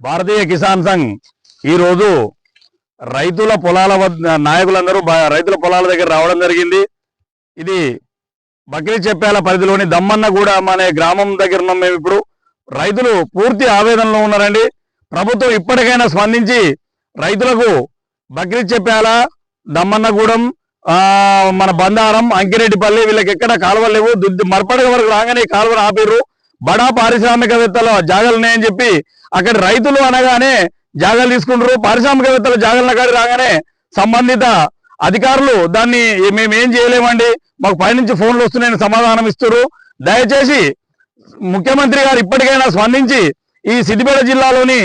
భారతీయ కిసాన్ సంఘ్ ఈ రోజు రైతుల పొలాల నాయకులందరూ రైతుల పొలాల దగ్గర రావడం జరిగింది. ఇది బక్రీచెప్పాల పరిధిలోని దమ్మన్నగూడెం అనే గ్రామం దగ్గర ఉన్నాం. మేము ఇప్పుడు రైతులు పూర్తి ఆవేదనలో ఉన్నారండి. ప్రభుత్వం ఇప్పటికైనా స్పందించి రైతులకు బక్రీచెప్పాల, దమ్మన్నగూడెం, మన బందారం, అంకిరెడ్డిపల్లి వీళ్ళకి ఎక్కడ కాలువలు లేవు. మర్పడగ వరకు రాగానే కాలువను ఆపిర్రు. బడా పారిశ్రామికవేత్తలు జాగాలు ఉన్నాయని చెప్పి అక్కడ రైతులు అనగానే జాగాలు తీసుకుంటారు. పారిశ్రామికవేత్తలు జాగాల కాడి రాగానే సంబంధిత అధికారులు దాన్ని మేమేం చేయలేమండి, మాకు పైనుంచి ఫోన్లు వస్తున్నాయని సమాధానం ఇస్తారు. దయచేసి ముఖ్యమంత్రి గారు ఇప్పటికైనా స్పందించి ఈ సిద్దిపేట జిల్లాలోని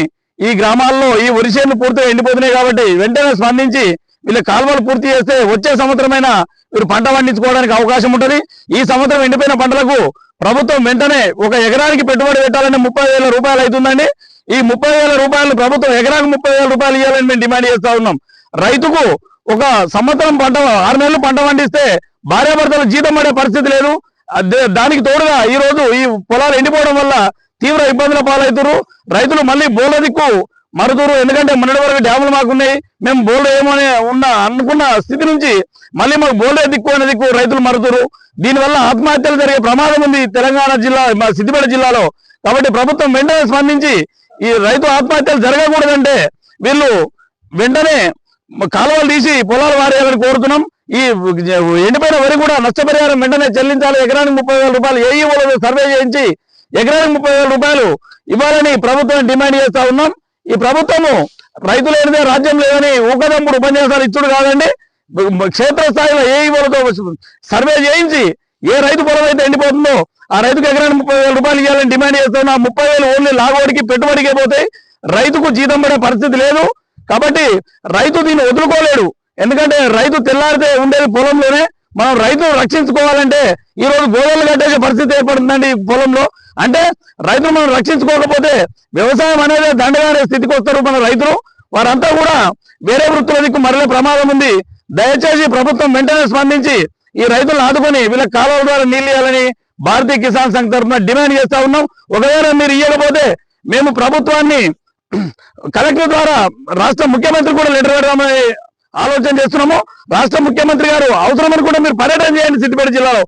ఈ గ్రామాల్లో ఈ వరిసేను పూర్తిగా ఎండిపోతున్నాయి కాబట్టి వెంటనే స్పందించి వీళ్ళ కాలువలు పూర్తి చేస్తే వచ్చే సంవత్సరమైనా వీరు పంట పండించుకోవడానికి అవకాశం ఉంటుంది. ఈ సంవత్సరం ఎండిపోయిన పంటలకు ప్రభుత్వం వెంటనే ఒక ఎకరానికి పెట్టుబడి పెట్టాలని 30,000 రూపాయలు అవుతుందండి. ఈ 30,000 రూపాయలు ప్రభుత్వం ఎకరానికి 30,000 రూపాయలు ఇవ్వాలని మేము డిమాండ్ చేస్తా ఉన్నాం. రైతుకు ఒక సంవత్సరం పంట 6 నెలలు పంట పండిస్తే భార్యాభర్తలు జీతం పడే పరిస్థితి లేదు. దానికి తోడుగా ఈ రోజు ఈ పొలాలు ఎండిపోవడం వల్ల తీవ్ర ఇబ్బందుల పాలవుతారు. రైతులు మళ్ళీ బోర్ల దిక్కు మరుతురు. ఎందుకంటే మొన్నటి వరకు డ్యాములు మాకున్నాయి, మేము బోర్డు ఏమని అనుకున్న స్థితి నుంచి మళ్ళీ మాకు బోర్డే దిక్కు అనే దిక్కు రైతులు మరుతురు. దీనివల్ల ఆత్మహత్యలు జరిగే ప్రమాదం ఉంది తెలంగాణ జిల్లా, మా సిద్దిపేట జిల్లాలో. కాబట్టి ప్రభుత్వం వెంటనే స్పందించి ఈ రైతు ఆత్మహత్యలు జరగకూడదంటే వీళ్ళు వెంటనే కాలువలు తీసి పొలాలు వారేయాలని కోరుతున్నాం. ఈ ఎండిపోయిన వరి కూడా నష్టపరిహారం వెంటనే చెల్లించాలి. ఎకరానికి 30,000 రూపాయలు ఏఈఓలో సర్వే చేయించి ఎకరానికి 30,000 రూపాయలు ఇవ్వాలని ప్రభుత్వం డిమాండ్ చేస్తా ఉన్నాం. ఈ ప్రభుత్వము రైతు లేనిదే రాజ్యం లేదని ఊకదంపుడు ఉపన్యాసాలు ఇచ్చుడు కాదండి. క్షేత్రస్థాయిలో ఏఈఓలతో సర్వే చేయించి ఏ రైతు పొలం అయితే ఎండిపోతుందో ఆ రైతుకు ఎకరానికి 30,000 రూపాయలు ఇవ్వాలని డిమాండ్ చేస్తాం. ఆ 30,000 ఓన్లీ లాగోడికి పెట్టుబడికే పోతాయి, రైతుకు జీతం పడే పరిస్థితి లేదు. కాబట్టి రైతు దీన్ని వదులుకోలేడు. ఎందుకంటే రైతు తెల్లారితే ఉండేది పొలంలోనే. మనం రైతును రక్షించుకోవాలంటే ఈ రోజు గోడలు కట్టేసే పరిస్థితి ఏర్పడుతుందండి పొలంలో. అంటే రైతులు మనం రక్షించుకోకపోతే వ్యవసాయం అనేది దండగానే స్థితికి వస్తారు మన రైతులు. వారంతా కూడా వేరే వృత్తుల దిక్కు మరలే ప్రమాదం ఉంది. దయచేసి ప్రభుత్వం వెంటనే స్పందించి ఈ రైతులను ఆదుకొని వీళ్ళ కాలువల ద్వారా నీళ్ళు ఇవ్వాలని భారతీయ కిసాన్ సంఘ్ తరఫున డిమాండ్ చేస్తా ఉన్నాం. ఒకవేళ మీరు ఇవ్వకపోతే మేము ప్రభుత్వాన్ని కలెక్టర్ ద్వారా రాష్ట్ర ముఖ్యమంత్రి కూడా లెటర్ పెడదామని ఆలోచన చేస్తున్నాము. రాష్ట్ర ముఖ్యమంత్రి గారు అవసరమని కూడా మీరు పర్యటన చేయండి. సిద్దిపేట జిల్లాలో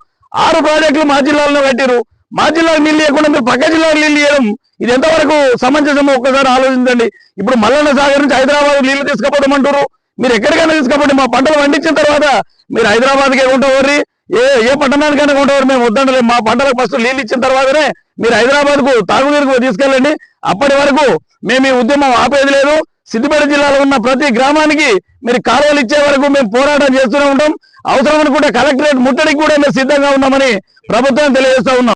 6 ప్రాజెక్టులు మా జిల్లాలో కట్టారు. మా జిల్లాకు నీళ్ళు ఇవ్వకుండా మీరు పక్క జిల్లాకు నీళ్ళు ఇవ్వడం ఇది ఎంతవరకు సమంజసమో ఒక్కసారి ఆలోచించండి. ఇప్పుడు మల్లన్న సాగర్ నుంచి హైదరాబాద్ నీళ్లు తీసుకుపోవడం అంటారు. మీరు ఎక్కడికైనా తీసుకపోండి, మా పంటలు పండించిన తర్వాత మీరు హైదరాబాద్కి కొంటవర్రి, ఏ పట్టణానికైనా కొంటవారు, మేము వద్దంటలేము. మా పంటలకు ఫస్ట్ నీళ్ళు ఇచ్చిన తర్వాతనే మీరు హైదరాబాద్ కు తాగునీరుకు తీసుకెళ్ళండి. అప్పటి వరకు మేము ఈ ఉద్యమం ఆపేది లేదు. సిద్దిపేట జిల్లాలో ఉన్న ప్రతి గ్రామానికి మీరు కాలువలు ఇచ్చే వరకు మేము పోరాటం చేస్తూనే ఉంటాం. అవసరం అనుకుంటే కలెక్టరేట్ ముట్టడికి కూడా మేము సిద్ధంగా ఉన్నామని ప్రభుత్వం తెలియజేస్తా ఉన్నాం.